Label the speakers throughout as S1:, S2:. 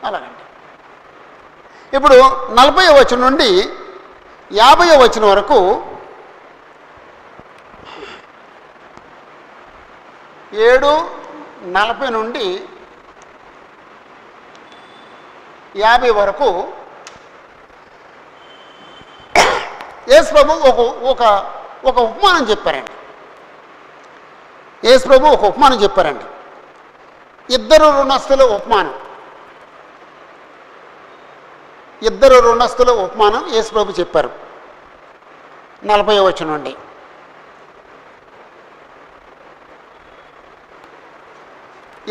S1: అలాగండి. ఇప్పుడు 40వ వచనం నుండి 50వ వచనం వరకు 7:40 నుండి 50 వరకు యేసు ప్రభు ఒక ఉపమానం చెప్పారండి. యేసు ప్రభు ఒక ఉపమానం చెప్పారండి. ఇద్దరు రుణస్థుల ఉపమానం. ఇద్దరు రుణస్థుల ఉపమానం యేసు ప్రభు చెప్పారు. 40వ వచనం నుండి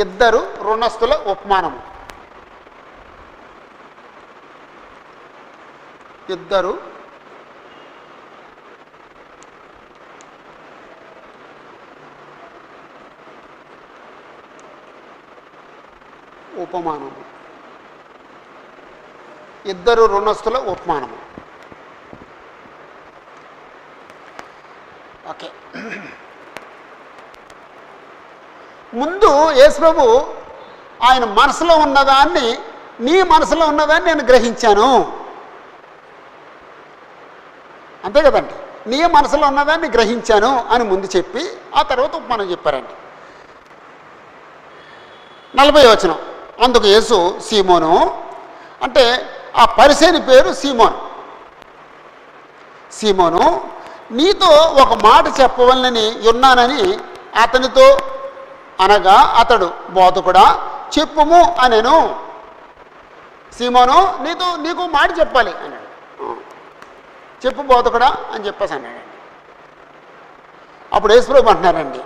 S1: ఇద్దరు రుణస్థుల ఉపమానము. ఇద్దరు ఉపమానము. ఇద్దరు రుణస్థుల ఉపమానము. ఓకే. ముందు యేసు ప్రభు ఆయన మనసులో ఉన్నదాన్ని, నీ మనసులో ఉన్నదాన్ని నేను గ్రహించాను, అంతే కదండి. నీ మనసులో ఉన్నదాన్ని గ్రహించాను అని ముందు చెప్పి ఆ తర్వాత ఉపమానం చెప్పారండి. 40వ వచనం. అందుకు యేసు సీమోను, అంటే ఆ పరిసేని పేరు సీమోను, సీమోను నీతో ఒక మాట చెప్పవలనని ఉన్నానని అతనితో అనగా అతడు, బోధకుడా చెప్పుము అనెను. సీమోను నీకు మాట చెప్పాలి అన్నాడు. చెప్పు బోధకుడా అని చెప్పేసి అన్నాడండి. అప్పుడు యేసు ప్రభు అంటున్నారండి,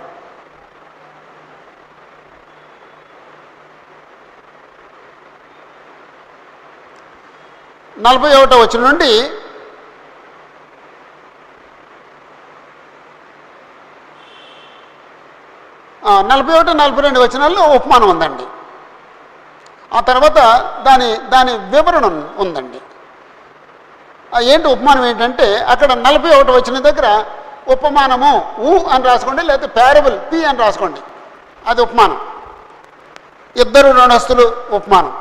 S1: 41వ వచనం నుండి 41, 42 వచనాల్లో ఉపమానం ఉందండి. ఆ తర్వాత దాని వివరణ ఉందండి. ఏంటి ఉపమానం ఏంటంటే, అక్కడ 41వ వచనం దగ్గర ఉపమానము అని రాసుకోండి, లేకపోతే ప్యారబుల్ పి అని రాసుకోండి, అది ఉపమానం. ఇద్దరు రుణస్థులు ఉపమానం.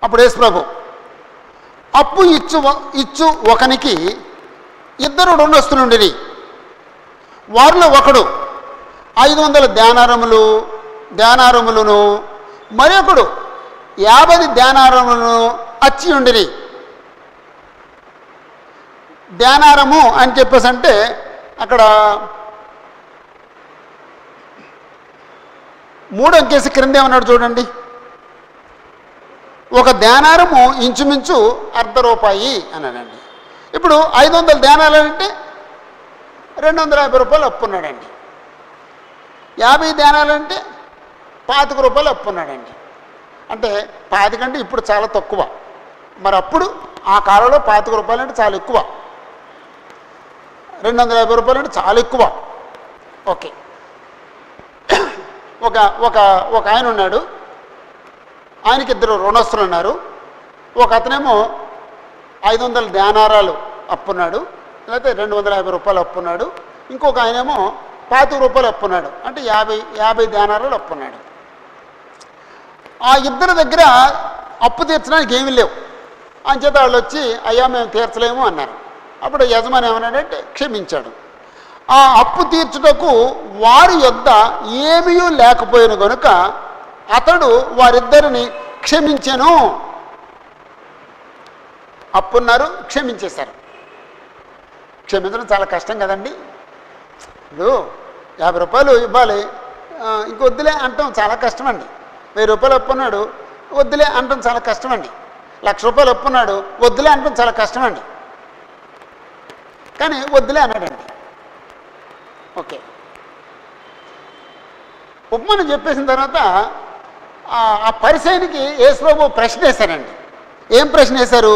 S1: అప్పుడు యేసు ప్రభు, అప్పు ఇచ్చు ఒకనికి ఇద్దరు రుణస్థులుండిరి. వారిలో ఒకడు 500 ధ్యానారములను మరొకడు 50 ధ్యానారములను అచ్చి ఉండిరి. ధ్యానారము అని చెప్పేసి అంటే అక్కడ 3 అంకెసి క్రింద ఏమన్నాడు చూడండి. ఒక ధ్యానారము ఇంచుమించు ₹1/2 అన్నాడండి. ఇప్పుడు 500 ధ్యానాలంటే ₹250 అప్పున్నాడండి. 50 ధ్యానాలంటే ₹25 అప్పున్నాడండి. అంటే 10 కంటే ఇప్పుడు చాలా తక్కువ. మరి అప్పుడు ఆ కాలంలో ₹25 అంటే చాలా ఎక్కువ, ₹250 అంటే చాలా ఎక్కువ. ఓకే. ఒక ఆయన ఉన్నాడు, ఆయనకి ఇద్దరు రుణస్థులు ఉన్నారు. ఒక అతనేమో 500 ధ్యానారాలు అప్పున్నాడు, లేకపోతే ₹250 అప్పున్నాడు. ఇంకొక ఆయనేమో ₹25 అప్పున్నాడు, అంటే 50 ధ్యానారాలు అప్పున్నాడు. ఆ ఇద్దరి దగ్గర అప్పు తీర్చడానికి ఏమీ లేవు. అంచేత వాళ్ళు వచ్చి, అయ్యా మేము తీర్చలేము అన్నారు. అప్పుడు యజమాని ఏమన్నాడంటే క్షమించాడు. ఆ అప్పు తీర్చుటకు వారి యొద్ద ఏమీ లేకపోయిన కనుక అతడు వారిద్దరిని క్షమించెను. అప్పున్నారు, క్షమించేశారు. క్షమించడం చాలా కష్టం కదండి. ఇప్పుడు ₹50 ఇవ్వాలి, ఇంకొద్దులే అంటాం చాలా కష్టమండి. ₹1000 అప్పున్నాడు, వద్దులే అంటాం చాలా కష్టమండి. ₹1,00,000 అప్పున్నాడు, వద్దులే అంటాం చాలా కష్టమండి. కానీ వద్దులే అన్నాడండి. ఓకే. ఉపమానం చెప్పేసిన తర్వాత ఆ పరిసయ్యునికి యేసు ప్రభు ప్రశ్న వేశారండి. ఏం ప్రశ్న వేశారు?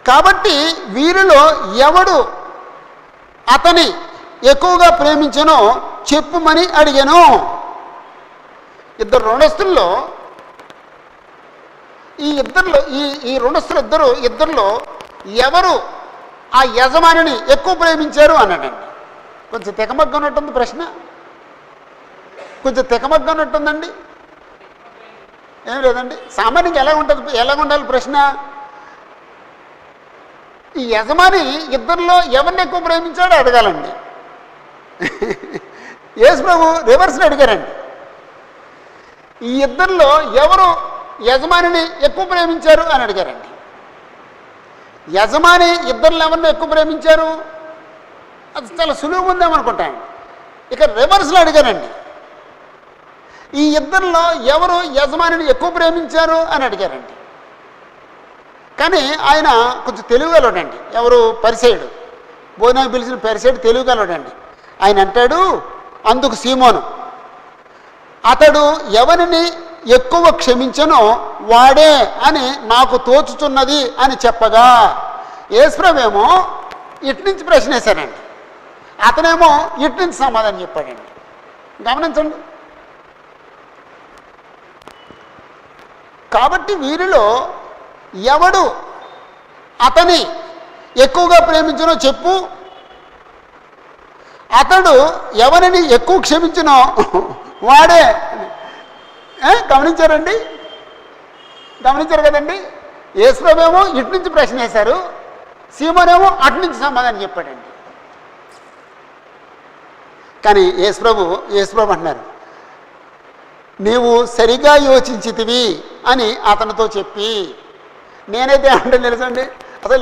S1: కాబట్టి వీరిలో ఎవడు అతని ఎక్కువగా ప్రేమించనో చెప్పుమని అడిగాను. ఇద్దరు రుణస్థుల్లో ఈ రుణస్థులు ఇద్దరిలో ఎవరు ఆ యజమానిని ఎక్కువ ప్రేమించారు అన్నాడండి. కొంచెం తెగమగ్గా ఉన్నట్టుంది ప్రశ్న. కొంచెం తికమగ్గా ఉన్నట్టుందండి. ఏం లేదండి, సామాన్యంగా ఎలా ఉండాలి ప్రశ్న? ఈ యజమాని ఇద్దరిలో ఎవరిని ఎక్కువ ప్రేమించాడో అడగాలండి. యేసు ప్రభు రివర్స్లో అడిగారండి. ఈ ఇద్దరిలో ఎవరు యజమానిని ఎక్కువ ప్రేమించారు అని అడిగారండి. యజమాని ఇద్దరిలో ఎవరిని ఎక్కువ ప్రేమించారు? అది చాలా సులువుగా ఉందేమనుకుంటాను. ఇక రివర్స్లో అడిగారండి. ఈ ఇద్దరిలో ఎవరు యజమానిని ఎక్కువ ప్రేమించారు అని అడిగారండి. కానీ ఆయన కొంచెం తెలివిగలడండి. ఎవరు? పరిసయ్యుడు. భోజనం పిలిచిన పరిసయ్యుడు తెలివిగలడండి. ఆయన అంటాడు, అందుకు సీమోను, అతడు ఎవరిని ఎక్కువ క్షమించనో వాడే అని నాకు తోచుచున్నది అని చెప్పగా, యేసుప్రభువేమో ఇటు నుంచి ప్రశ్న వేశారండి, అతనేమో ఇటు నుంచి సమాధానం చెప్పాడండి. గమనించండి. కాబట్టి వీరిలో ఎవడు అతని ఎక్కువగా ప్రేమించునో చెప్పు, అతడు ఎవరిని ఎక్కువ క్షమించునో వాడే. గమనించారు కదండి. యేసుప్రభువేమో ఇటు నుంచి ప్రశ్న వేశారు, సీమోనేమో అటు నుంచి సమాధానం చెప్పాడండి. కానీ యేసుప్రభు అంటున్నారు, నీవు సరిగా యోచించితివి అని అతనితో చెప్పి. నేనైతే అంటే తెలుసండి, అసలు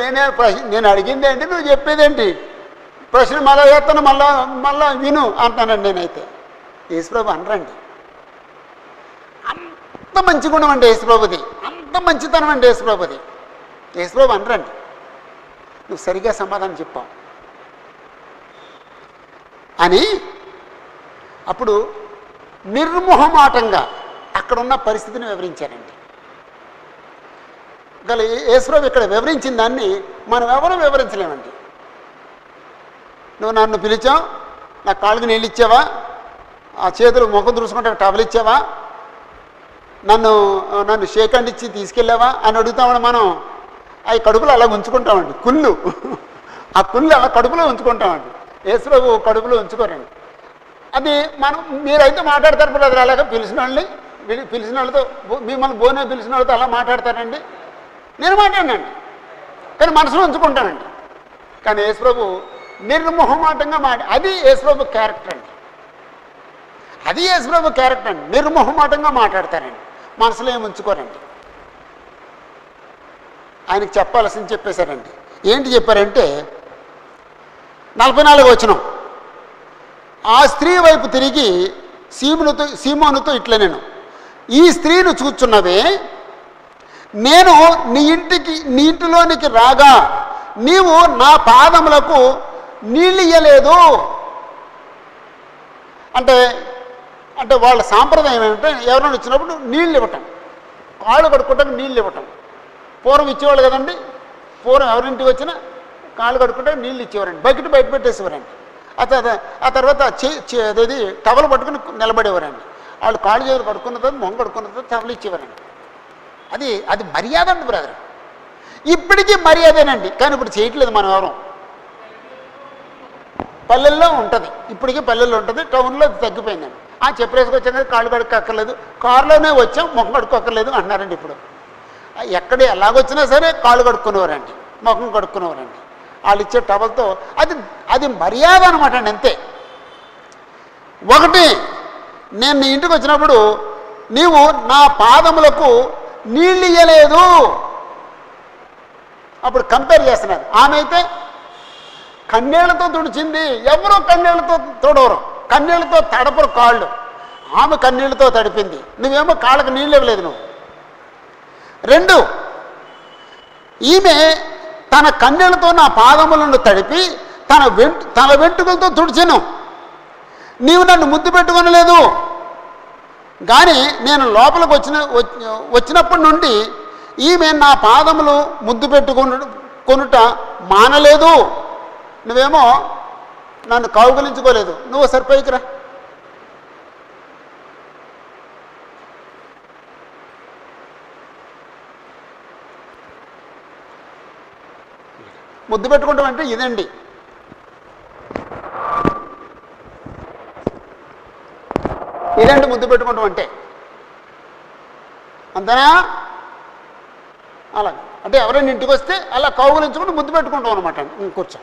S1: నేను అడిగింది ఏంటి, నువ్వు చెప్పేదేంటి, ప్రశ్న మళ్ళా చేస్తాను, మళ్ళా విను అంటానండి. నేనైతే యేసుప్రభు అనరండి. అంత మంచి గుణం అండి యేసుప్రభుది, అంత మంచితనం అండి యేసుప్రభుది. యేసుప్రభు అనరండి, నువ్వు సరిగా సమాధానం చెప్పావు అని. అప్పుడు నిర్మోహమాటంగా అక్కడున్న పరిస్థితిని వివరించారండి. గల యేసుప్రభు ఇక్కడ వివరించిన దాన్ని మనం ఎవరు వివరించలేమండి. నువ్వు నన్ను పిలిచావు, నా కాళ్ళకి నీళ్ళు ఇచ్చావా, ఆ చేతులు ముఖం తుడుచుకుంటే టవల్ ఇచ్చావా, నన్ను షేకండ్ ఇచ్చి తీసుకెళ్ళావా అని అడుగుతామని మనం అవి కడుపులో అలా ఉంచుకుంటామండి. ఆ కుళ్ళు అలా కడుపులో ఉంచుకుంటామండి. యేసుప్రభు కడుపులో ఉంచుకోరండి. అది మీరైతే మాట్లాడతారు బ్రదర్, అలాగా పిలిచిన వాళ్ళతో మిమ్మల్ని భోజనం పిలిచిన వాళ్ళతో అలా మాట్లాడతారండి. నేను మాట్లాడినండి, కానీ మనసులో ఉంచుకుంటానండి. కానీ యేసుప్రభు నిర్మోహమాటంగా అది యేసుప్రభు క్యారెక్టర్ అండి. నిర్మోహమాటంగా మాట్లాడతారండి, మనసులో ఏమి ఉంచుకోరండి. ఆయనకి చెప్పాల్సింది చెప్పేశారండి. ఏంటి చెప్పారంటే 44వ వచనం, ఆ స్త్రీ వైపు తిరిగి సీమోనుతో ఇట్లా, నేను ఈ స్త్రీని చూచున్నవే, నేను నీ ఇంటిలోనికి రాగా నీవు నా పాదములకు నీళ్ళు ఇయ్యలేదు. అంటే వాళ్ళ సాంప్రదాయం ఏమంటే ఎవరైనా వచ్చినప్పుడు నీళ్ళు ఇవ్వటం, కాళ్ళు కడుక్కోవటానికి నీళ్ళు ఇవ్వటం. పూర్వం ఇచ్చేవాళ్ళు కదండి. పూర్వం ఎవరింటికి వచ్చినా కాళ్ళు కడుక్కుంటే నీళ్ళు ఇచ్చేవారండి, బకెట్ బయట పెట్టేసేవారండి. ఆ తర్వాత అదేది టవల్ పట్టుకుని నిలబడేవారండి. వాళ్ళు కాళ్ళు చేతులు కడుక్కున్న తర్వాత మొంగ కడుక్కున్న తర్వాత టవల్ ఇచ్చేవారండి. అది మర్యాద అండి బ్రదర్. ఇప్పటికీ మర్యాదేనండి, కానీ ఇప్పుడు చేయట్లేదు మనం ఎవరు. పల్లెల్లో ఉంటుంది, ఇప్పటికీ పల్లెల్లో ఉంటుంది, టౌన్లో తగ్గిపోయిందండి. చెప్పేసుకొచ్చాం కదా, కాళ్ళు కడుక్కోక్కర్లేదు, కారులోనే వచ్చాం, ముఖం కడుక్కోక్కర్లేదు అంటున్నారండి. ఇప్పుడు ఎక్కడ ఎలాగొచ్చినా సరే కాళ్ళు కడుక్కునేవారండి, ముఖం కడుక్కునేవారండి. వాళ్ళు ఇచ్చే టవల్తో అది మర్యాద అనమాట అండి, అంతే. ఒకటి, నేను నీ ఇంటికి వచ్చినప్పుడు నీవు నా పాదములకు నీళ్ళు ఇయ్యలేదు. అప్పుడు కంపేర్ చేస్తున్నారు. ఆమె అయితే కన్నీళ్లతో తుడిచింది, ఎవరో కన్నీళ్లతో తుడవరు, కన్నీళ్లతో తడపరు కాళ్ళు. ఆమె కన్నీళ్లతో తడిపింది, నువ్వేమో కాళ్ళకు నీళ్ళు ఇవ్వలేదు నువ్వు. 2, ఈమె తన కన్నీళ్లతో నా పాదములను తడిపి తన వెంట్రుకలతో తుడిచెను, నీవు నన్ను ముద్దు పెట్టుకొనలేదు. కానీ నేను లోపలికి వచ్చినప్పటి నుండి ఈమె నా పాదములు ముద్దు పెట్టుకొనుట మానలేదు. నువ్వేమో నన్ను కౌగిలించుకోలేదు. నువ్వు సరిపోయికి రా. ముద్దు పెట్టుకుంటాం అంటే ఇదండి. ఇలాంటి ముద్దు పెట్టుకుంటాం అంటే అంతేనా? అలాగే అంటే ఎవరైనా ఇంటికి వస్తే అలా కౌగులించుకుంటూ ముద్దు పెట్టుకుంటాం అనమాట అండి. కూర్చో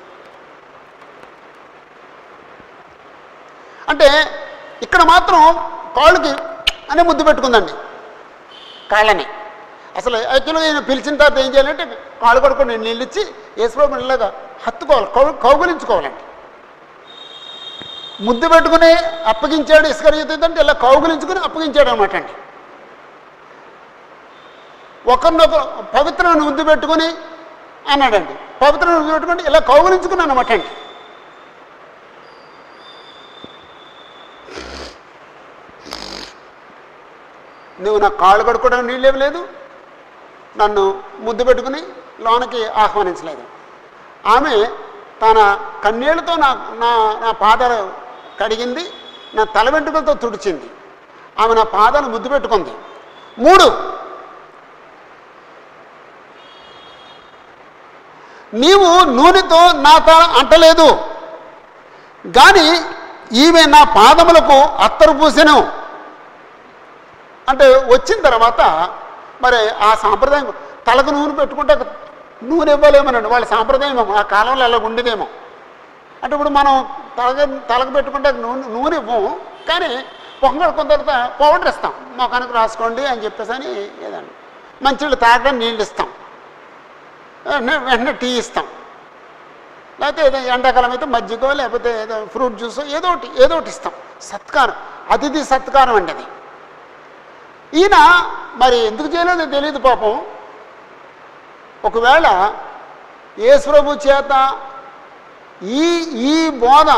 S1: అంటే ఇక్కడ మాత్రం కాళ్ళకి అనే ముద్దు పెట్టుకుందండి కాళ్ళని. అసలు యాక్చువల్గా నేను పిలిచిన తర్వాత ఏం చేయాలంటే కాళ్ళు కడుక్కొని నేను నీళ్ళు ఇచ్చి యేసుప్రభుని ఇలాగా హత్తుకోవాలి, కౌగులించుకోవాలండి. ముద్దు పెట్టుకుని అప్పగించాడు ఇస్కరియోతు అంటే ఇలా కౌగులించుకుని అప్పగించాడు అనమాట అండి. ఒకరినొకరు పవిత్రమైన ముద్దు పెట్టుకుని అన్నాడండి. పవిత్రమైన ముద్దు పెట్టుకుని ఇలా కౌగులించుకుని అన్నమాట అండి. నువ్వు నా కాళ్ళు కడుక్కోవడానికి నీళ్ళేమి లేదు, నన్ను ముద్దు పెట్టుకుని లోనకి ఆహ్వానించలేదు. ఆమె తన కన్నీళ్లతో నా నా నా పాదాలు కడిగింది, నా తల వెంట్రుకలతో తుడిచింది. ఆమె నా పాదాలు ముద్దు పెట్టుకుంది. 3, నీవు నూనెతో నా తల అంటలేదు, కానీ ఈమె నా పాదములకు అత్తరు పూసెను. అంటే వచ్చిన తర్వాత మరి ఆ సాంప్రదాయం తలకు నూనె పెట్టుకుంటే నూనె ఇవ్వలేమనండి. వాళ్ళ సాంప్రదాయం ఆ కాలంలో అలా ఉండేదేమో. అంటే ఇప్పుడు మనం తలకు పెట్టుకుంటే నూనె ఇవ్వము, కానీ పొంగల్ కొంత పౌడర్ ఇస్తాం, మొఖానికి రాసుకోండి అని చెప్పేసి అని ఏదండి. మంచినీళ్ళు తాగడానికి నీళ్ళు ఇస్తాం, వెంటనే టీ ఇస్తాం, లేకపోతే ఏదో ఎండాకాలం అయితే మజ్జిగో లేకపోతే ఏదో ఫ్రూట్ జ్యూస్ ఏదో ఒకటి ఇస్తాం. సత్కారం, అతిథి సత్కారం అండి అది. ఈయన మరి ఎందుకు చేయలేదో తెలియదు పాపం. ఒకవేళ యేసుప్రభు చేత ఈ బోధ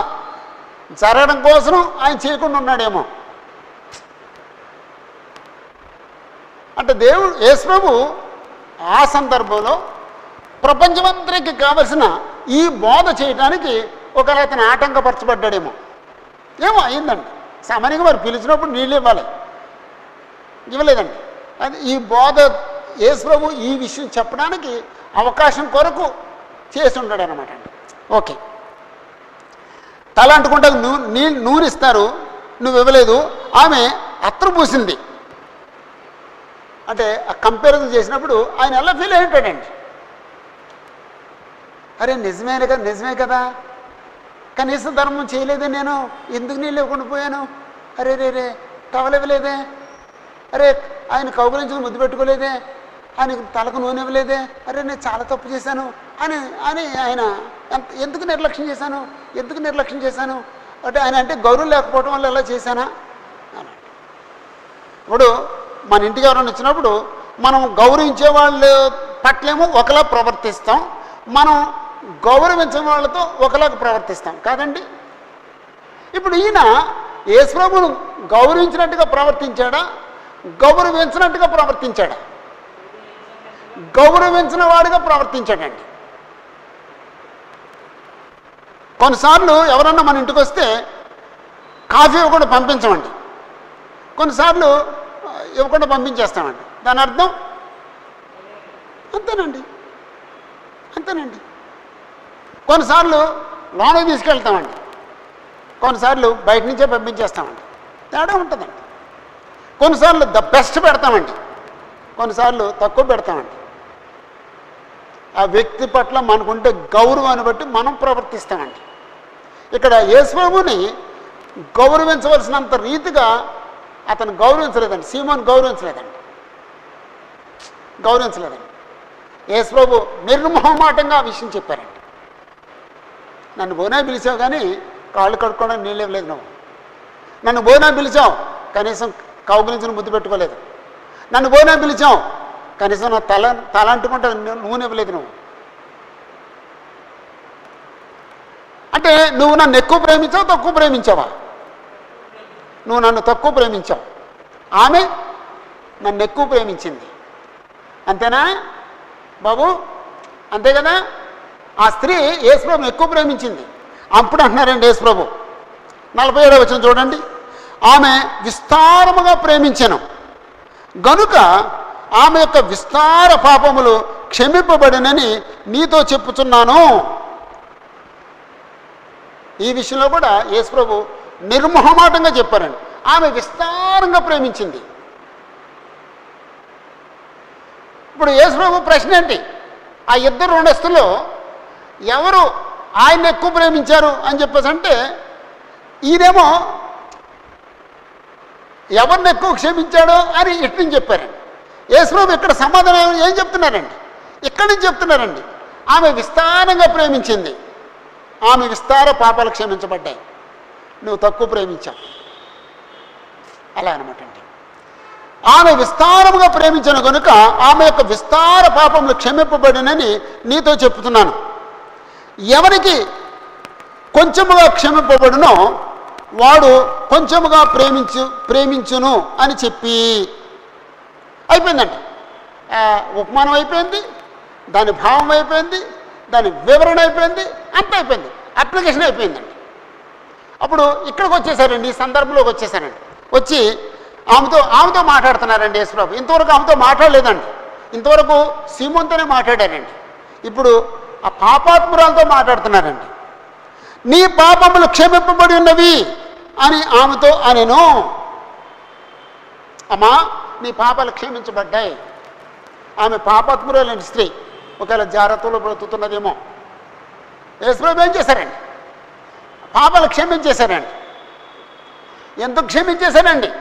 S1: జరగడం కోసం ఆయన చేయకుండా ఉన్నాడేమో. అంటే దేవుడు యేసుప్రభు ఆ సందర్భంలో ప్రపంచమంతరికి కావలసిన ఈ బోధ చేయడానికి ఒకవేళ అతను ఆటంకపరచబడ్డాడేమో. ఏమో అయిందండి. సామాన్యంగా మరి పిలిచినప్పుడు నీళ్ళు ఇవ్వలేదండి. అది ఈ బోధ యేసుప్రభు ఈ విషయం చెప్పడానికి అవకాశం కొరకు చేసి ఉంటాడు అనమాట అండి. ఓకే, తల అంటుకుంటే నూనె ఇస్తారు, నువ్వు ఇవ్వలేదు. ఆమె అత్తరు పూసింది. అంటే ఆ కంపారిజన్ చేసినప్పుడు ఆయన ఎలా ఫీల్ అయి ఉంటాడండి. అరే నిజమే కదా, కనీసం ధర్మం చేయలేదే, నేను ఎందుకు నీళ్ళు ఇవ్వకుండా పోయాను, అరే రే టవల్ ఇవ్వలేదే, అరే ఆయన కౌగులించుకుని ముద్దు పెట్టుకోలేదే, ఆయనకు తలకు నూనె ఇవ్వలేదే, అరే నేను చాలా తప్పు చేశాను అని ఆయన ఎందుకు నిర్లక్ష్యం చేశాను అంటే ఆయన అంటే గౌరవం లేకపోవడం వల్ల ఎలా చేశానా అని. ఇప్పుడు మన ఇంటికి ఎవరైనా వచ్చినప్పుడు మనం గౌరవించే వాళ్ళు పట్లేమో ఒకలా ప్రవర్తిస్తాం, మనం గౌరవించే వాళ్ళతో ఒకలాగా ప్రవర్తిస్తాం కాదండి. ఇప్పుడు ఈయన యేసుప్రభువును గౌరవించినట్టుగా ప్రవర్తించాడా, గౌరవించినట్టుగా ప్రవర్తించాడా? గౌరవించిన వాడిగా ప్రవర్తించాడండి. కొన్నిసార్లు ఎవరన్నా మన ఇంటికి వస్తే కాఫీ ఇవ్వకుండా పంపించమండి, కొన్నిసార్లు ఇవ్వకుండా పంపించేస్తామండి. దాని అర్థం అంతేనండి. కొన్నిసార్లు లోనకి తీసుకెళ్తామండి, కొన్నిసార్లు బయట నుంచే పంపించేస్తామండి. తేడా ఉంటుందండి. కొన్నిసార్లు ద బెస్ట్ పెడతామండి, కొన్నిసార్లు తక్కువ పెడతామండి. ఆ వ్యక్తి పట్ల మనకుంటే గౌరవాన్ని బట్టి మనం ప్రవర్తిస్తామండి. ఇక్కడ యేసుప్రభుని గౌరవించవలసినంత రీతిగా అతను గౌరవించలేదండి. సీమోను గౌరవించలేదండి. యేసుప్రభు నిర్మోహమాటంగా ఆ విషయం చెప్పారండి. నన్ను భోజనం పిలిచావు కానీ కాళ్ళు కడుక్కోవడానికి నీళ్ళు ఇవ్వలేదు, నువ్వు నన్ను భోజనం పిలిచావు కనీసం కౌగులించిన ముద్దు పెట్టుకోలేదు, నన్ను భోజనం పిలిచావు కనీసం నా తల అంటుకుంటే నూనె ఇవ్వలేదు నువ్వు. అంటే నువ్వు నన్ను ఎక్కువ ప్రేమించావు తక్కువ ప్రేమించావా? నువ్వు నన్ను తక్కువ ప్రేమించావు, ఆమె నన్ను ఎక్కువ ప్రేమించింది. అంతేనా బాబు? అంతే కదా. ఆ స్త్రీ యేసుప్రభుని ఎక్కువ ప్రేమించింది. అప్పుడు అంటున్నారండి యేసుప్రభు 47వ వచనం చూడండి, ఆమె విస్తారముగా ప్రేమించెను గనుక ఆమె యొక్క విస్తార పాపములు క్షమింపబడినని నీతో చెప్పుచున్నాను. ఈ విషయంలో కూడా యేసుప్రభు నిర్మోహమాటంగా చెప్పారండి. ఆమె విస్తారంగా ప్రేమించింది. ఇప్పుడు యేసుప్రభు ప్రశ్న ఏంటి? ఆ ఇద్దరు రుణస్తులు ఎవరు ఆయన ఎక్కువ ప్రేమించారు అని చెప్పేసి అంటే, ఈయనేమో ఎవరిని ఎక్కువ క్షమించాడో అని ఇటు నుంచి చెప్పారండి. యేసుప్రభు ఇక్కడ సమాధానం ఏం చెప్తున్నారండి? ఇక్కడి నుంచి చెప్తున్నారండి, ఆమె విస్తారంగా ప్రేమించింది, ఆమె విస్తార పాపాలు క్షమించబడ్డాయి, నువ్వు తక్కువ ప్రేమించావు. అలా అనమాట అండి. ఆమె విస్తారముగా ప్రేమించను కనుక ఆమె యొక్క విస్తార పాపములు క్షమింపబడినని నీతో చెప్తున్నాను. ఎవరికి కొంచెముగా క్షమింపబడునో వాడు కొంచెముగా ప్రేమించును అని చెప్పి అయిపోయిందండి. ఉపమానం అయిపోయింది, దాని భావం అయిపోయింది, దాని వివరణ అయిపోయింది, అంత అయిపోయింది, అప్లికేషన్ అయిపోయిందండి. అప్పుడు ఇక్కడికి వచ్చేసారండి, ఈ సందర్భంలోకి వచ్చేసారండి. వచ్చి ఆమెతో మాట్లాడుతున్నారండి యేసుప్రభు. ఇంతవరకు ఆమెతో మాట్లాడలేదండి, ఇంతవరకు సీమోన్తోనే మాట్లాడారండి. ఇప్పుడు ఆ పాపాత్మురాలతో మాట్లాడుతున్నారండి. నీ పాపములు క్షమింపబడి ఉన్నవి అని ఆమెతో అనెను. అమ్మా, నీ పాపాలు క్షమించబడ్డాయి. ఆమె పాపాత్మురాలని స్త్రీ, ఒకవేళ జాగ్రత్తలో బ్రతుకుతున్నదేమో. యేసుప్రభు ఏం చేశారండి? పాపాలు క్షమించేశారండి. ఎందుకు క్షమించేశారండి?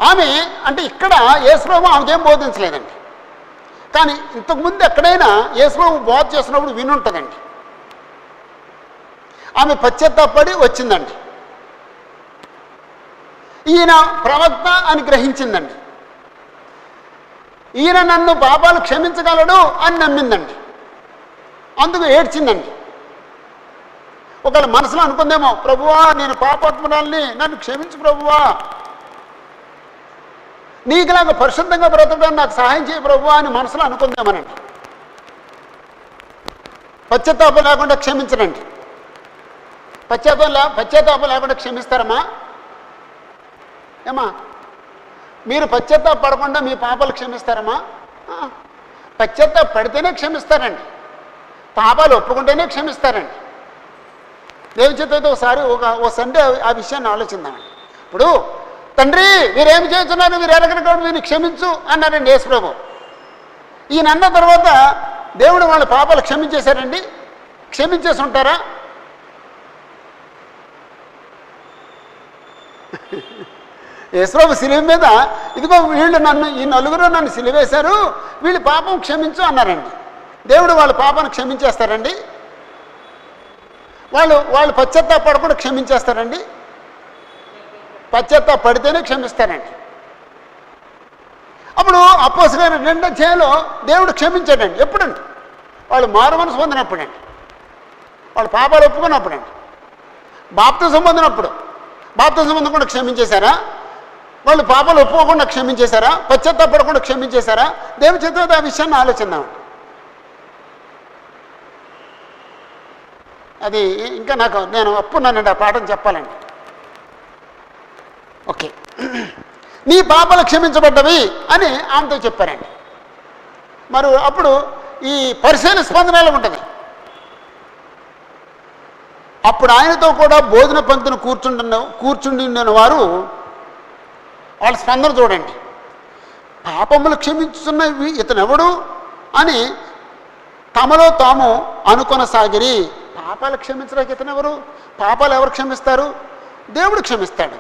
S1: ఆమె అంటే ఇక్కడ యేసుప్రభు ఆమెకేం బోధించలేదండి, కానీ ఇంతకుముందు ఎక్కడైనా యేసుప్రభు బోధ చేసినప్పుడు వినుంటుందండి. ఆమె పశ్చాత్తాపడి వచ్చిందండి. ఈయన ప్రవక్త అని గ్రహించిందండి. ఈయన నన్ను పాపాలు క్షమించగలడు అని నమ్మిందండి. అందుకు ఏడ్చిందండి. ఒకవేళ మనసులో అనుకుందేమో, ప్రభువా నేను పాపాత్మురాల్ని, నన్ను క్షమించు ప్రభువా, నీకులాగా పరిశుద్ధంగా బ్రతకడానికి నాకు సహాయం చేయ ప్రభువా అని మనసులో అనుకుందామనండి. పశ్చాత్తాపం లేకుండా క్షమించనండి. పశ్చాత్తాపం లేకుండా క్షమిస్తారమ్మా? ఏమా, మీరు పశ్చాత్తాప పడకుండా మీ పాపాలు క్షమిస్తారమ్మా? పశ్చాత్తాప పడితేనే క్షమిస్తారండి, పాపాలు ఒప్పుకుంటేనే క్షమిస్తారండి. దేవుని చేత ఒకసారి ఓ సండే ఆ విషయాన్ని ఆలోచిందామండి. ఇప్పుడు తండ్రి వీరేమి చేస్తున్నారు, వీరు ఎరగని వీరిని క్షమించు అన్నారండి యేసుప్రభు. ఈయన అన్న తర్వాత దేవుడు వాళ్ళ పాపాలు క్షమించేశారండి? క్షమించేసి ఉంటారా? యేసుప్రభు సిలువ మీద ఇదిగో వీళ్ళు ఈ నలుగురు నన్ను సిలువేశారు, వీళ్ళు పాపం క్షమించు అన్నారండి. దేవుడు వాళ్ళ పాపాన్ని క్షమించేస్తారండి? వాళ్ళు పశ్చాత్తాపడకుండా క్షమించేస్తారండి? పశ్చాత్తాపడితేనే క్షమిస్తారండి. అప్పుడు అపోస్తలుల 2వ అధ్యాయంలో దేవుడు క్షమించాడండి. ఎప్పుడండి? వాళ్ళు మారు మనసు పొందినప్పుడండి, వాళ్ళు పాపాలు ఒప్పుకున్నప్పుడండి, బాప్తిజం పొందినప్పుడు. బాప్తిజం పొందకుండా క్షమించేశారా? వాళ్ళు పాపాలు ఒప్పుకోకుండా క్షమించేశారా? పశ్చాత్తాపడకుండా క్షమించేశారా? దేవుని చేత ఆ విషయాన్ని ఆలోచిద్దామండి. అది ఇంకా నేను అప్పున్నానండి, ఆ పాఠం చెప్పాలండి. ఓకే, నీ పాపాలు క్షమించబడ్డవి అని ఆమెతో చెప్పారండి. మరి అప్పుడు ఈ పరిశీలన స్పందన ఎలా ఉంటుంది? అప్పుడు ఆయనతో కూడా భోజన పంక్తిని కూర్చుండిన వారు వాళ్ళ స్పందన చూడండి. పాపములు క్షమించుతున్నవి ఇతనెవడు అని తమలో తాము అనుకొనసాగిరి. పాపాలు క్షమించడానికి ఇతనెవరు? పాపాలు ఎవరు క్షమిస్తారు? దేవుడు క్షమిస్తాడు.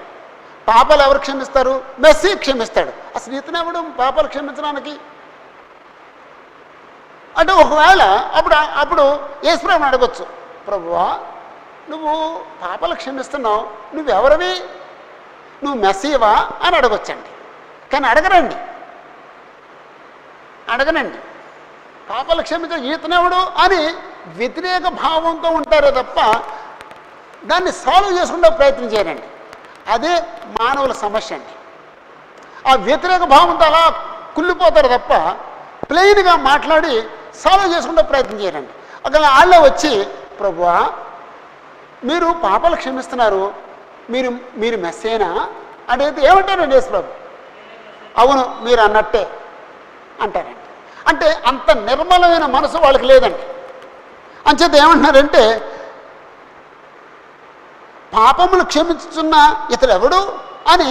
S1: పాపాలు ఎవరు క్షమిస్తారు? మెస్సీ క్షమిస్తాడు. అసలు ఇతనెవడు పాపాలు క్షమించడానికి? అంటే ఒకవేళ అప్పుడు యేసుప్రభుని అడగొచ్చు, ప్రభువా నువ్వు పాపాలు క్షమిస్తున్నావు, నువ్వెవరివి? నువ్వు మెస్సీవా అని అడగొచ్చండి. కానీ అడగనండి. పాపాలు క్షమించ ఈతనెవడు అని వ్యతిరేక భావంతో ఉంటారే తప్ప దాన్ని సాల్వ్ చేసుకుంటే ప్రయత్నం చేయరండి. అదే మానవుల సమస్య అండి. ఆ వ్యతిరేక భావంతో అలా కుళ్ళిపోతారు తప్ప ప్లెయిన్గా మాట్లాడి సాల్వ్ చేసుకుంటే ప్రయత్నం చేయరండి. అక్కడ వాళ్ళే వచ్చి, ప్రభువా మీరు పాపాలు క్షమిస్తున్నారు, మీరు మెస్సేనా అనేది ఏమంటారండి యేసుప్రభు? అవును మీరు అన్నట్టే అంటారండి. అంటే అంత నిర్మలమైన మనసు వాళ్ళకి లేదండి. అంచేత ఏమంటున్నారంటే పాపములు క్షమించుచున్న ఇతడు ఎవడు అని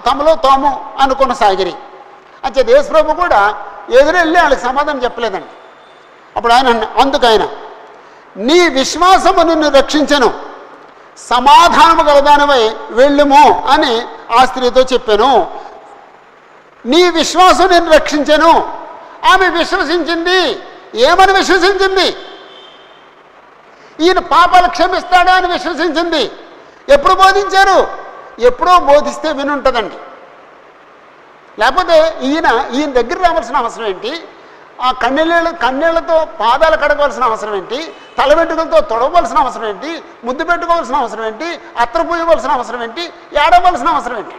S1: తమలో తాము అనుకున్న సాగిరి. అంటే యేసుప్రభు కూడా ఎదురెళ్ళి వాళ్ళకి సమాధానం చెప్పలేదండి. అప్పుడు అందుకైనా నీ విశ్వాసము నిన్ను రక్షించను, సమాధానము గలదానివై వెళ్ళుము అని ఆ స్త్రీతో చెప్పాను. నీ విశ్వాసం నిన్ను రక్షించను. ఆమె విశ్వసించింది. ఏమని విశ్వసించింది? ఈయన పాపాలు క్షమిస్తాడా అని విశ్వసించింది. ఎప్పుడు బోధించారు? ఎప్పుడో బోధిస్తే వినుంటుందండి. లేకపోతే ఈయన దగ్గర రావాల్సిన అవసరం ఏంటి? ఆ కన్నీళ్లతో పాదాలు కడగవలసిన అవసరం ఏంటి? తల వెంట్రుకలతో తొడవలసిన అవసరం ఏంటి? ముద్దు పెట్టుకోవాల్సిన అవసరం ఏంటి? అత్తరు పూయవలసిన అవసరం ఏంటి? ఏడవలసిన అవసరం ఏంటి?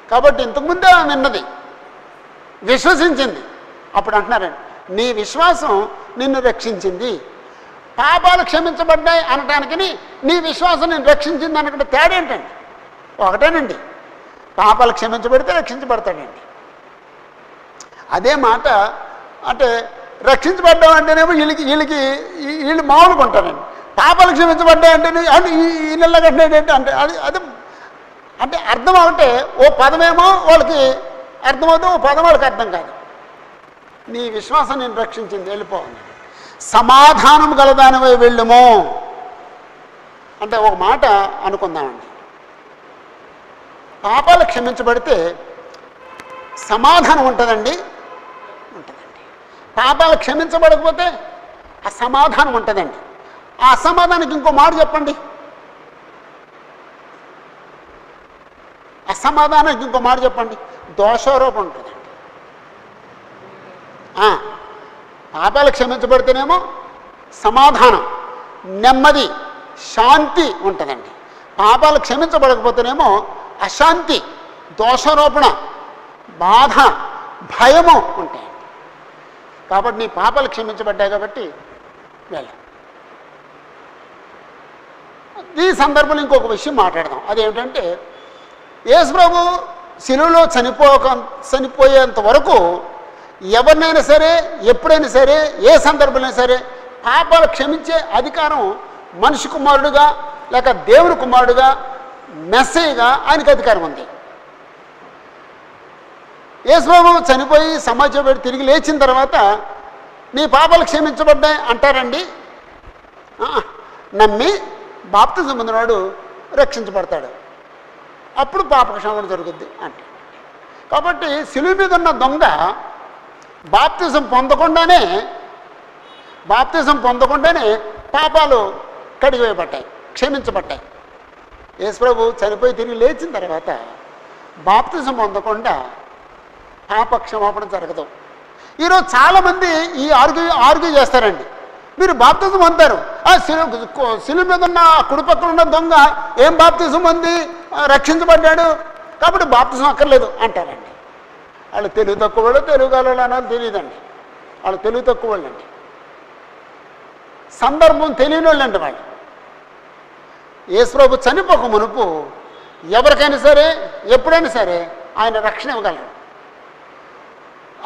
S1: కాబట్టి ఇంతకుముందే విన్నది, విశ్వసించింది. అప్పుడు అంటున్నారండి, నీ విశ్వాసం నిన్ను రక్షించింది. పాపాలు క్షమించబడ్డాయి అనటానికి నీ విశ్వాసం నిన్ను రక్షించింది అనుకుంటే తేడా ఏంటండి? ఒకటేనండి, పాపాలు క్షమించబడితే రక్షించబడతాడండి. అదే మాట అంటే రక్షించబడ్డాం అంటేనేమో వీళ్ళు మామూలుగా ఉంటారండి. పాపాలు క్షమించబడ్డాయంటేనే ఈ నెల కట్టినట్టు అంటే అది అంటే అర్థం అవుతే ఓ పదమేమో వాళ్ళకి అర్థమవుతుంది, ఓ పదం వాళ్ళకి అర్థం కాదు. నీ విశ్వాసం నేను రక్షించింది, వెళ్ళిపోవాలి. సమాధానం గలదానివై వెళ్ళుము అంటే ఒక మాట అనుకుందామండి. పాపాలు క్షమించబడితే సమాధానం ఉంటుందండి. పాపాలు క్షమించబడకపోతే అసమాధానం ఉంటుందండి. ఆ అసమాధానానికి ఇంకో మాట చెప్పండి. అసమాధానానికి ఇంకో మాట చెప్పండి. దోషారోపణ ఉంటుందండి. పాపాలు క్షమించబడితేనేమో సమాధానం, నెమ్మది, శాంతి ఉంటుందండి. పాపాలు క్షమించబడకపోతేనేమో అశాంతి, దోషారోపణ, బాధ, భయము ఉంటాయండి. కాబట్టి నీ పాపాలు క్షమించబడ్డాయి కాబట్టి వెళ్ళ. ఈ సందర్భంలో ఇంకొక విషయం మాట్లాడదాం. అదేమిటంటే యేసుప్రభు శిలువలో చనిపోయేంత వరకు ఎవరినైనా సరే, ఎప్పుడైనా సరే, ఏ సందర్భంలో సరే పాపాలు క్షమించే అధికారం మనిషి కుమారుడుగా లేక దేవుని కుమారుడుగా మెస్సయ్యగా ఆయనకు అధికారం ఉంది. యేసుప్రభు చనిపోయి సమాజం పెట్టి తిరిగి లేచిన తర్వాత నీ పాపాలు క్షమించబడ్డాయి అంటారండి. నమ్మి బాప్తిజం పొందినవాడు రక్షించబడతాడు, అప్పుడు పాప క్షమాపణ జరుగుద్ది అంటే. కాబట్టి సిలువ మీద ఉన్న దొంగ బాప్తిజం పొందకుండానే పాపాలు కడిగివేయబడ్డాయి, క్షమించబడ్డాయి. యేసుప్రభు చనిపోయి తిరిగి లేచిన తర్వాత బాప్తిజం పొందకుండా పాప క్షమాపణ జరగదు. ఈరోజు చాలామంది ఈ ఆర్గ్యూ చేస్తారండి. మీరు బాప్తిజం పొందారు, శిలువ మీద ఉన్న కుడి పక్కన ఉన్న దొంగ ఏం బాప్తిజం పొంది రక్షించబడ్డాడు కాబట్టి బాప్తిజం అక్కర్లేదు అంటారండి. వాళ్ళు తెలుగు తక్కువ వాళ్ళు, తెలుగు వాళ్ళు అనాలి తెలియదండి. వాళ్ళు తెలుగు తక్కువ వాళ్ళు అండి, సందర్భం తెలియని వాళ్ళు అండి వాళ్ళు. యేసుప్రభు చనిపోక మునుపు ఎవరికైనా సరే, ఎప్పుడైనా సరే ఆయన రక్షణ ఇవ్వగలరు.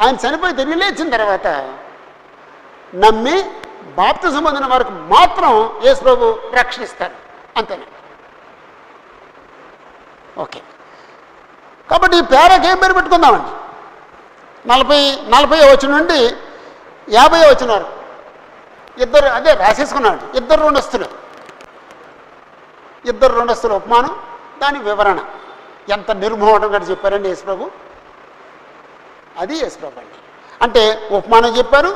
S1: ఆయన చనిపోయి తిరిగి లేచిన తర్వాత నమ్మి బాప్తిజం పొందిన వారికి మాత్రం యేసుప్రభు రక్షిస్తారు, అంతేనండి. ఓకే, కాబట్టి ఈ పేరాకి ఏం పేరు పెట్టుకుందామండి? 40 వచనం నుండి 50 వచనం వరకు ఇద్దరు అదే రాసేసుకున్నాడు. ఇద్దరు రెండస్తుల ఉపమానం, దాని వివరణ ఎంత నిర్మోహటంగా చెప్పారండి యేసుప్రభు. అది యేసుప్రభు అండి. అంటే ఉపమానం చెప్పారు,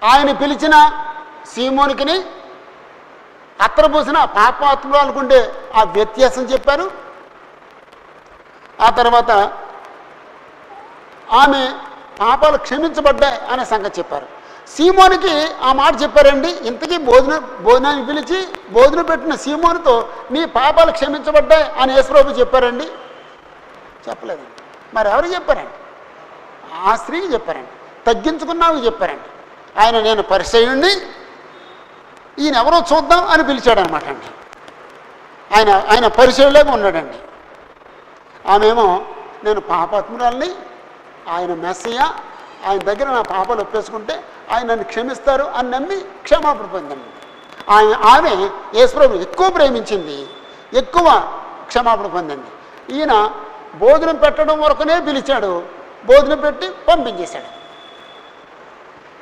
S1: ఆయన పిలిచిన సీమోనికిని అత్తరు పూసిన పాపాత్ములు అనుకుంటే ఆ వ్యత్యాసం చెప్పారు. ఆ తర్వాత ఆమె పాపాలు క్షమించబడ్డాయి అనే సంగతి చెప్పారు. సీమోనికి ఆ మాట చెప్పారండి. ఇంతకీ భోజనానికి పిలిచి భోజనం పెట్టిన సీమోనితో నీ పాపాలు క్షమించబడ్డాయి అని యేసుప్రభు చెప్పారండి? చెప్పలేదండి. మరి ఎవరు చెప్పారండి? ఆ స్త్రీకి చెప్పారండి, తగ్గించుకున్నావు చెప్పారండి. నేను పరిచయుణ్ణి, ఈయన ఎవరో చూద్దాం అని పిలిచాడనమాట అండి. ఆయన పరిచయులాగా ఉన్నాడండి. ఆమెమో నేను పాపాత్మురాల్ని, ఆయన మెస్సయ్య, ఆయన దగ్గర నా పాపాలు ఒప్పేసుకుంటే ఆయన నన్ను క్షమిస్తారు అని నమ్మి క్షమాపణ పొందండి. ఆమె యేసుప్రభుని ఎక్కువ ప్రేమించింది, ఎక్కువ క్షమాపణ పొందింది. ఈయన భోజనం పెట్టడం వరకునే పిలిచాడు, భోజనం పెట్టి పంపించేశాడు.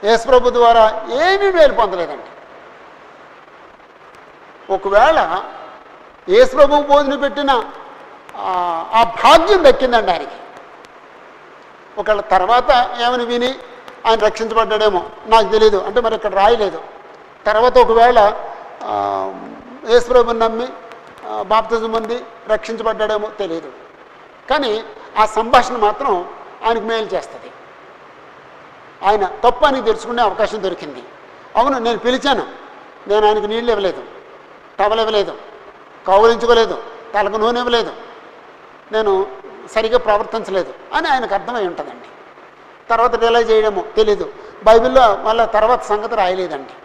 S1: యేసుప్రభు ద్వారా ఏమీ మేలు పొందలేదండి. ఒకవేళ యేసుప్రభు భోజనం పెట్టిన ఆ భాగ్యం దక్కిందండి ఆయనకి. ఒకవేళ తర్వాత ఏమని విని ఆయన రక్షించబడ్డాడేమో నాకు తెలియదు, అంటే మరి ఇక్కడ రాయలేదు. తర్వాత ఒకవేళ యేసుప్రభుని నమ్మి బాప్తిజం పొంది రక్షించబడ్డాడేమో తెలియదు. కానీ ఆ సంభాషణ మాత్రం ఆయనకు మేలు చేస్తుంది. ఆయన తప్పు అని తెలుసుకునే అవకాశం దొరికింది. అవును, నేను పిలిచాను, నేను ఆయనకు నీళ్ళు ఇవ్వలేదు, టవల్ ఇవ్వలేదు, కౌలించుకోలేదు, తలకు నూనె ఇవ్వలేదు, నేను సరిగ్గా ప్రవర్తించలేదు అని ఆయనకు అర్థమై ఉంటుందండి. తర్వాత రిలైజ్ చేయడమో తెలీదు. బైబిల్లో మళ్ళీ తర్వాత సంగతి రాయలేదండి.